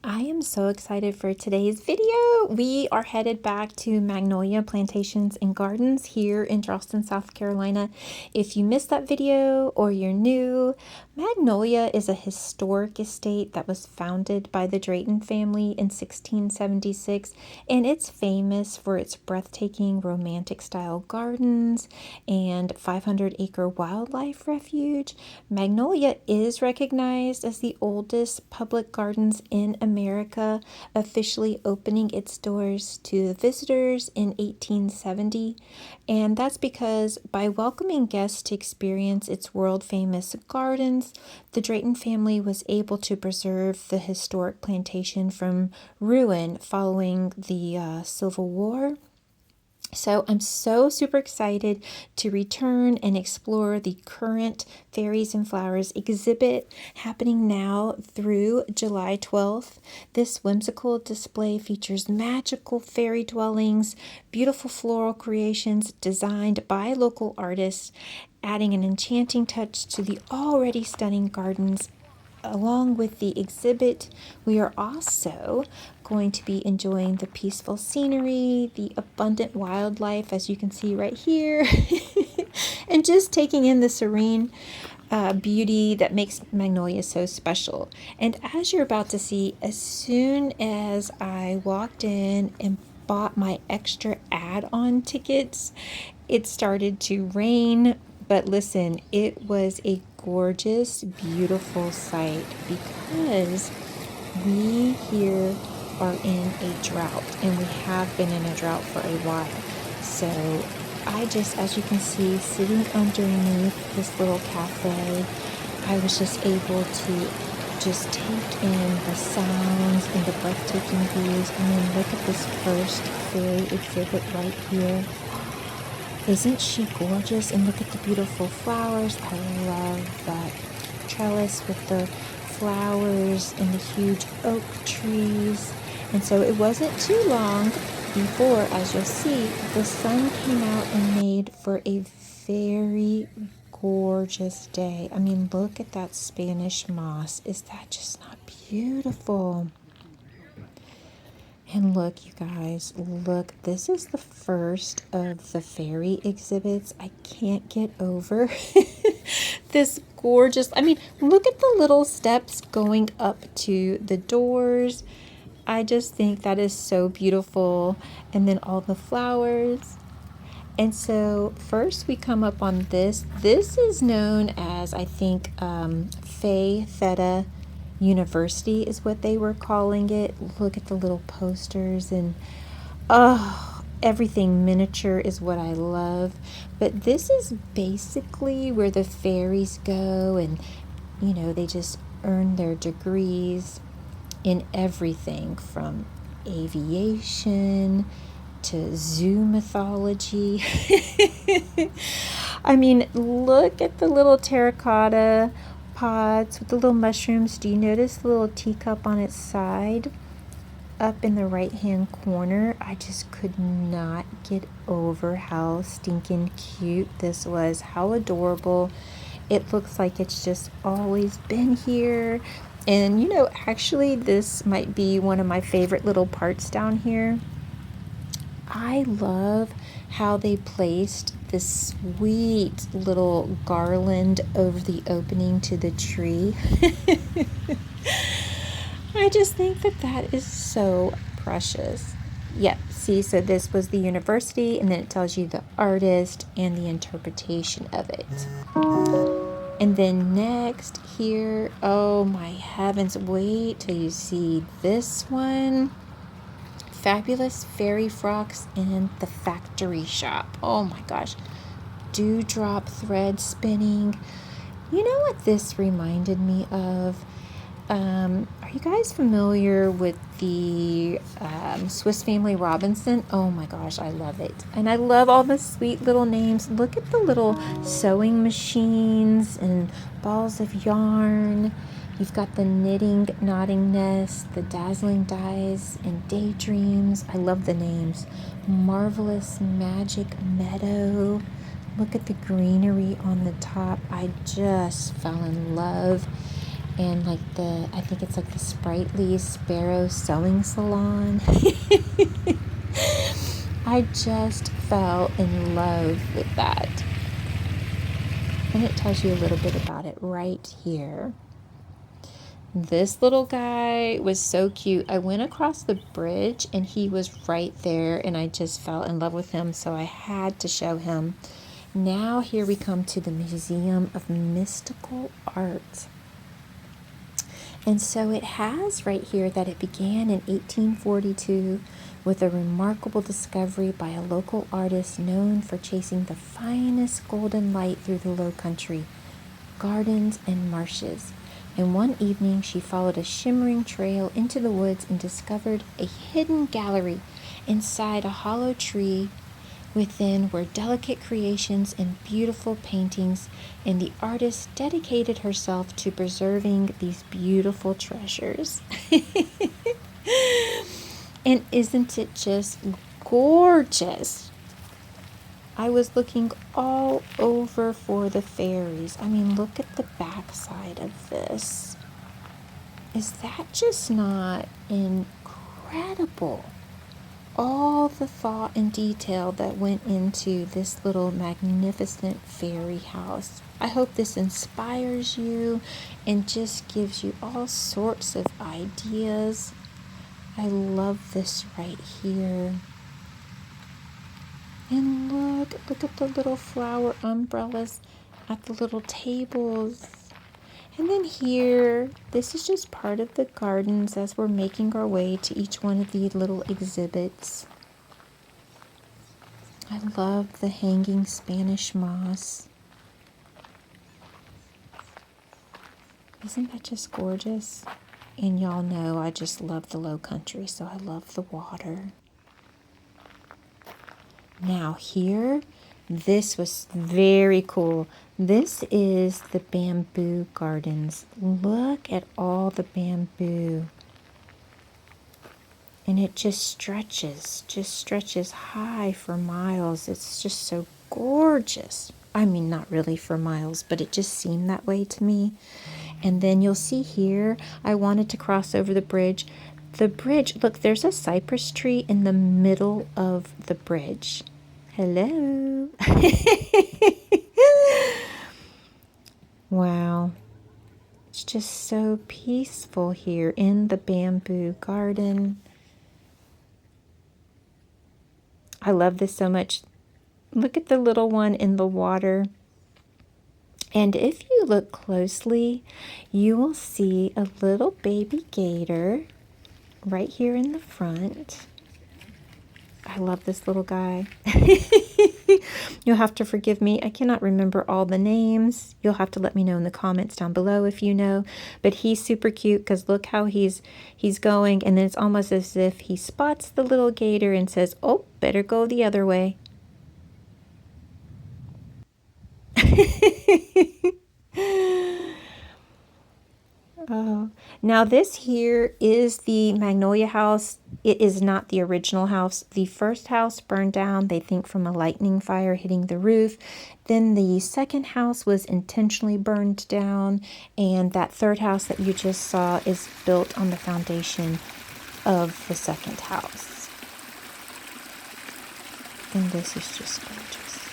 I am so excited for today's video. We are headed back to Magnolia Plantations and Gardens here in Charleston, South Carolina. If you missed that video or you're new, Magnolia is a historic estate that was founded by the Drayton family in 1676, and it's famous for its breathtaking romantic style gardens and 500-acre wildlife refuge. Magnolia is recognized as the oldest public gardens in America, officially opening its doors to visitors in 1870. And that's because by welcoming guests to experience its world-famous gardens, the Drayton family was able to preserve the historic plantation from ruin following the Civil War. So I'm so super excited to return and explore the current Fairies and Flowers exhibit happening now through July 12th. This whimsical display features magical fairy dwellings, beautiful floral creations designed by local artists, adding an enchanting touch to the already stunning gardens. Along with the exhibit, we are also going to be enjoying the peaceful scenery, the abundant wildlife, as you can see right here, and just taking in the serene beauty that makes Magnolia so special. And as you're about to see, as soon as I walked in and bought my extra add-on tickets, it started to rain. But listen, it was a gorgeous, beautiful sight because we here are in a drought, and we have been in a drought for a while. So I just, as you can see, sitting underneath this little cafe, I was just able to just take in the sounds and the breathtaking views. I mean, look at this first fairy exhibit right here. Isn't she gorgeous? And look at the beautiful flowers. I love that trellis with the flowers and the huge oak trees. And so it wasn't too long before, as you'll see, the sun came out and made for a very gorgeous day. I mean, look at that Spanish moss. Is that just not beautiful? And look, you guys, look, this is the first of the fairy exhibits. I can't get over this gorgeous, I mean, look at the little steps going up to the doors. I just think that is so beautiful. And then all the flowers. And so first we come up on this. This is known as, I think, Fae Theta University is what they were calling it. Look at the little posters, and everything miniature is what I love. But this is basically where the fairies go, and they just earn their degrees in everything from aviation to zoo mythology. I mean, look at the little terracotta pots with the little mushrooms. Do you notice the little teacup on its side up in the right hand corner? I just could not get over how stinking cute this was. How adorable. It looks like it's just always been here. And actually this might be one of my favorite little parts down here. I love how they placed this sweet little garland over the opening to the tree. I just think that is so precious. Yep, see, so this was the university, and then it tells you the artist and the interpretation of it. And then next here, oh my heavens, wait till you see this one. Fabulous fairy frocks in the factory shop. Oh my gosh. Dewdrop thread spinning. You know what this reminded me of? Are you guys familiar with the Swiss Family Robinson? Oh my gosh, I love it. And I love all the sweet little names. Look at the little sewing machines and balls of yarn. You've got the knitting knotting nest, the dazzling dyes and daydreams. I love the names. Marvelous magic meadow. Look at the greenery on the top. I just fell in love. and like I think it's like the Sprightly Sparrow Sewing Salon. I just fell in love with that. And it tells you a little bit about it right here. This little guy was so cute. I went across the bridge and he was right there and I just fell in love with him, so I had to show him. Now here we come to the Museum of Mystical Art. And so it has right here that it began in 1842 with a remarkable discovery by a local artist known for chasing the finest golden light through the low country, gardens and marshes. And one evening she followed a shimmering trail into the woods and discovered a hidden gallery inside a hollow tree. Within were delicate creations and beautiful paintings, and the artist dedicated herself to preserving these beautiful treasures. And isn't it just gorgeous? I was looking all over for the fairies. I mean, look at the backside of this. Is that just not incredible? All the thought and detail that went into this little magnificent fairy house. I hope this inspires you and just gives you all sorts of ideas. I love this right here. And look at the little flower umbrellas at the little tables. And then here, this is just part of the gardens as we're making our way to each one of these little exhibits. I love the hanging Spanish moss. Isn't that just gorgeous? And y'all know I just love the low country, so I love the water. Now here, this was very cool. This is the bamboo gardens. Look at all the bamboo. And it just stretches high for miles. It's just so gorgeous. I mean, not really for miles, but it just seemed that way to me. And then you'll see here, I wanted to cross over the bridge. The bridge, look, there's a cypress tree in the middle of the bridge. Hello. Wow. It's just so peaceful here in the bamboo garden. I love this so much. Look at the little one in the water. And if you look closely, you will see a little baby gator right here in the front. I love this little guy. You'll have to forgive me. I cannot remember all the names. You'll have to let me know in the comments down below if you know. But he's super cute because look how he's going. And then it's almost as if he spots the little gator and says, oh, better go the other way. Oh, now this here is the Magnolia house. It is not the original house. The first house burned down, they think, from a lightning fire hitting the roof. Then the second house was intentionally burned down, and that third house that you just saw is built on the foundation of the second house. And this is just gorgeous.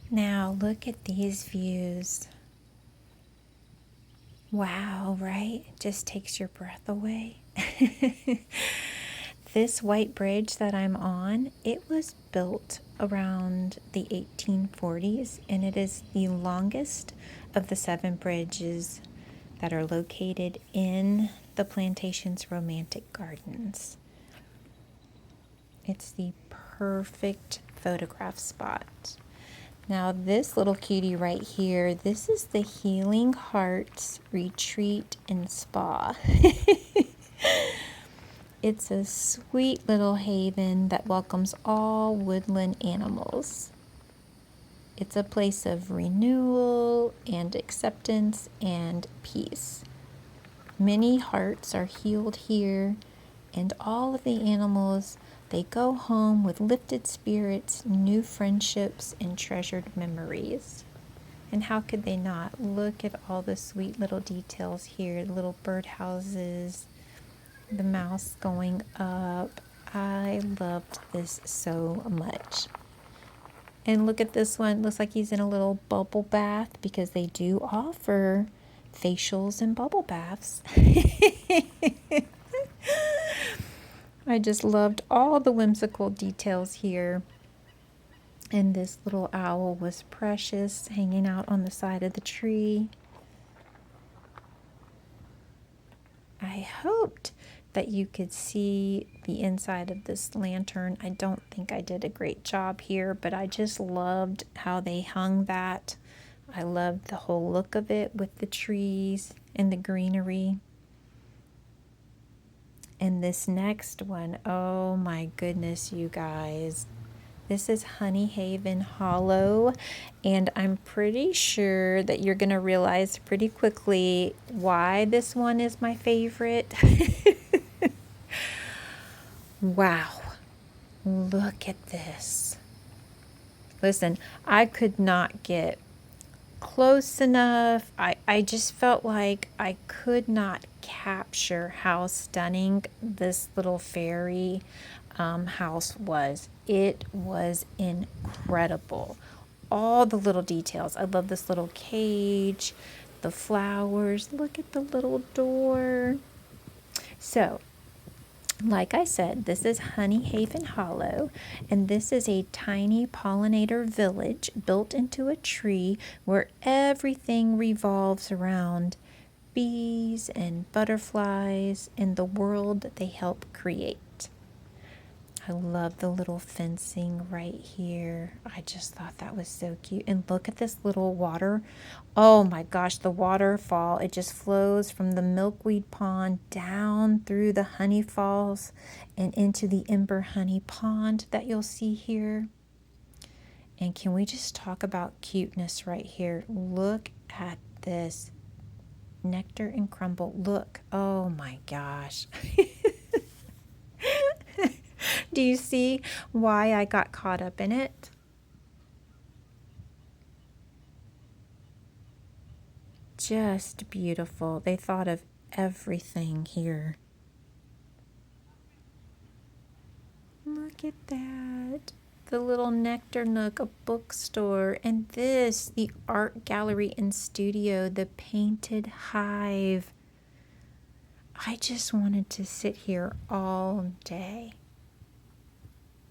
Now look at these views. Wow, right? It just takes your breath away. This white bridge that I'm on, it was built around the 1840s, and it is the longest of the 7 bridges that are located in the plantation's romantic gardens. It's the perfect photograph spot. Now this little cutie right here, this is the Healing Hearts Retreat and Spa. It's a sweet little haven that welcomes all woodland animals. It's a place of renewal and acceptance and peace. Many hearts are healed here, and all of the animals, they go home with lifted spirits, new friendships, and treasured memories. And how could they not? Look at all the sweet little details here. Little birdhouses, the mouse going up. I loved this so much. And look at this one. Looks like he's in a little bubble bath because they do offer facials and bubble baths. I just loved all the whimsical details here. And this little owl was precious, hanging out on the side of the tree. I hoped that you could see the inside of this lantern. I don't think I did a great job here, but I just loved how they hung that. I loved the whole look of it with the trees and the greenery. And this next one, oh my goodness, you guys. This is Honey Haven Hollow, and I'm pretty sure that you're going to realize pretty quickly why this one is my favorite. Wow, look at this. Listen, I could not get close enough. I just felt like I could not capture how stunning this little fairy house was. It was incredible. All the little details. I love this little cage, the flowers. Look at the little door. So, like I said, this is Honey Haven Hollow, and this is a tiny pollinator village built into a tree where everything revolves around bees and butterflies and the world that they help create. I love the little fencing right here. I just thought that was so cute. And look at this little water. Oh my gosh, the waterfall. It just flows from the milkweed pond down through the honey falls and into the ember honey pond that you'll see here. And can we just talk about cuteness right here? Look at this. Nectar and crumble. Look. Oh my gosh. Do you see why I got caught up in it? Just beautiful. They thought of everything here. Look at that. The little nectar nook, a bookstore, and this, the art gallery and studio, the painted hive. I just wanted to sit here all day.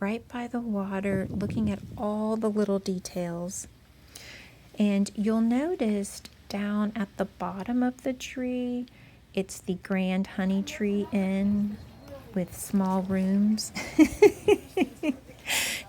Right by the water, looking at all the little details. And you'll notice down at the bottom of the tree, it's the Grand Honey Tree Inn with small rooms.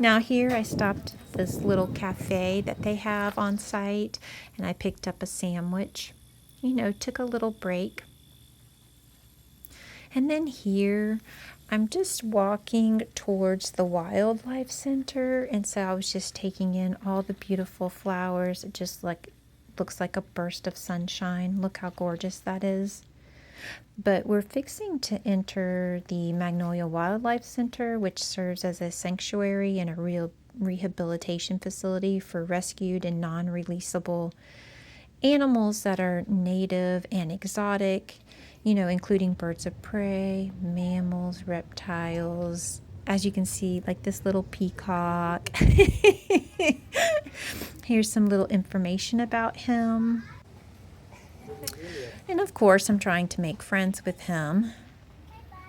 Now here I stopped at this little cafe that they have on site, and I picked up a sandwich. You know, took a little break. And then here, I'm just walking towards the wildlife center, and so I was just taking in all the beautiful flowers. It just looks like a burst of sunshine. Look how gorgeous that is. But we're fixing to enter the Magnolia Wildlife Center, which serves as a sanctuary and a real rehabilitation facility for rescued and non-releasable animals that are native and exotic, you know, including birds of prey, mammals, reptiles. As you can see, like this little peacock. Here's some little information about him. And of course, I'm trying to make friends with him.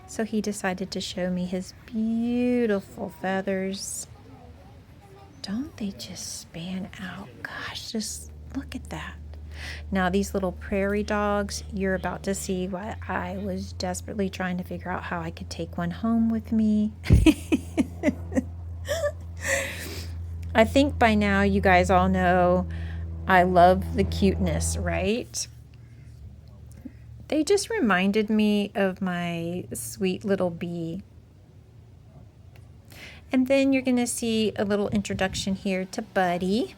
So he decided to show me his beautiful feathers. Don't they just span out? Gosh, just look at that. Now, these little prairie dogs, you're about to see why I was desperately trying to figure out how I could take one home with me. I think by now you guys all know I love the cuteness, right? They just reminded me of my sweet little bee. And then you're going to see a little introduction here to Buddy,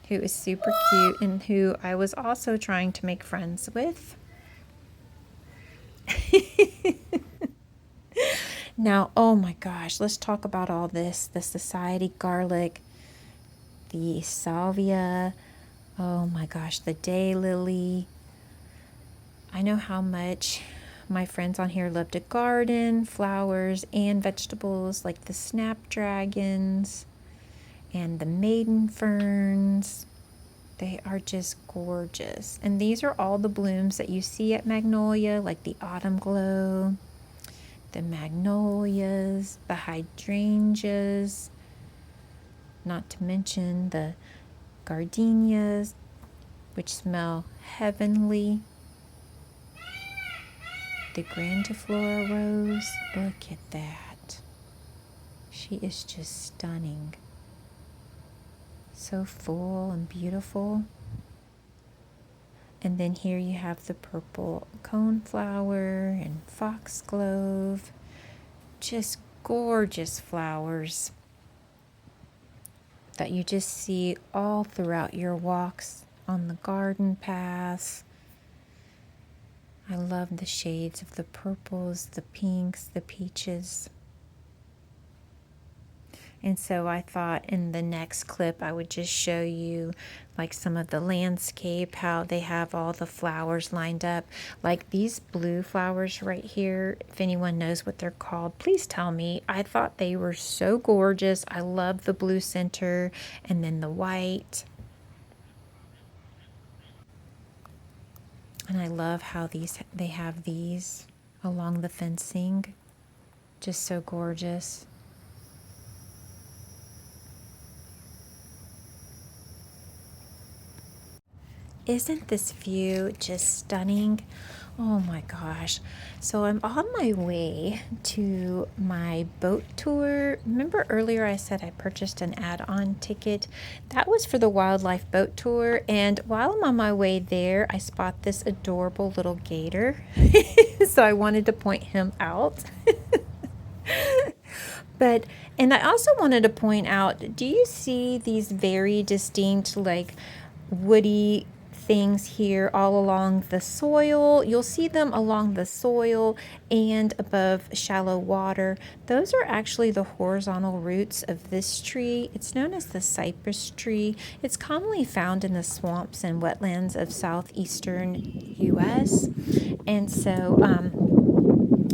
who is super cute and who I was also trying to make friends with. Now, oh my gosh, let's talk about all this. The society garlic, the salvia. Oh my gosh, the daylily. I know how much my friends on here love to garden, flowers and vegetables like the snapdragons and the maiden ferns. They are just gorgeous. And these are all the blooms that you see at Magnolia, like the autumn glow, the magnolias, the hydrangeas, not to mention the gardenias, which smell heavenly. The grandiflora rose, look at that. She is just stunning. So full and beautiful. And then here you have the purple coneflower and foxglove. Just gorgeous flowers that you just see all throughout your walks on the garden paths. I love the shades of the purples, the pinks, the peaches. And so I thought in the next clip I would just show you like some of the landscape, how they have all the flowers lined up. Like these blue flowers right here, if anyone knows what they're called, please tell me. I thought they were so gorgeous. I love the blue center and then the white. And I love how they have these along the fencing. Just so gorgeous. Isn't this view just stunning? Oh my gosh. So I'm on my way to my boat tour. Remember earlier I said I purchased an add-on ticket? That was for the wildlife boat tour. And while I'm on my way there, I spot this adorable little gator. So I wanted to point him out. And I also wanted to point out, do you see these very distinct, like woody things here all along the soil? You'll see them along the soil and above shallow water. Those are actually the horizontal roots of this tree. It's known as the cypress tree. It's commonly found in the swamps and wetlands of southeastern US. And so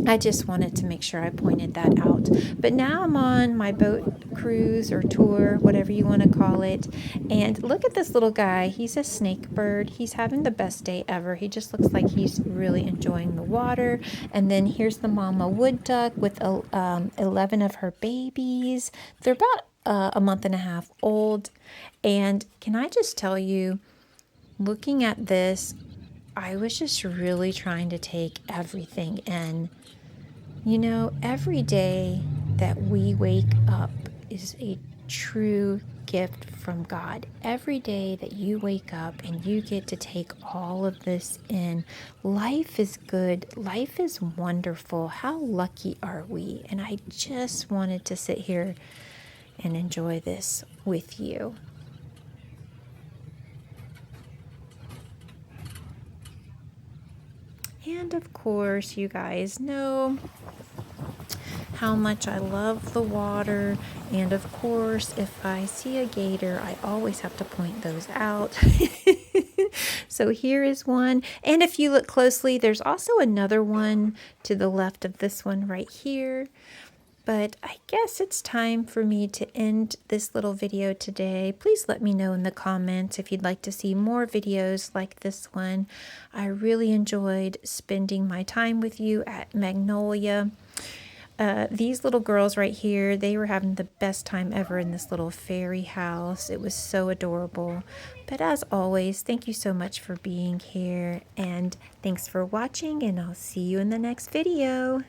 I just wanted to make sure I pointed that out. But now I'm on my boat cruise or tour, whatever you want to call it. And look at this little guy. He's a snake bird. He's having the best day ever. He just looks like he's really enjoying the water. And then here's the mama wood duck with 11 of her babies. They're about a month and a half old. And can I just tell you, looking at this, I was just really trying to take everything in. You know, every day that we wake up is a true gift from God. Every day that you wake up and you get to take all of this in, life is good. Life is wonderful. How lucky are we? And I just wanted to sit here and enjoy this with you. And of course, you guys know how much I love the water. And of course, if I see a gator, I always have to point those out. So here is one. And if you look closely, there's also another one to the left of this one right here. But I guess it's time for me to end this little video today. Please let me know in the comments if you'd like to see more videos like this one. I really enjoyed spending my time with you at Magnolia. These little girls right here, they were having the best time ever in this little fairy house. It was so adorable. But as always, thank you so much for being here. And thanks for watching, and I'll see you in the next video.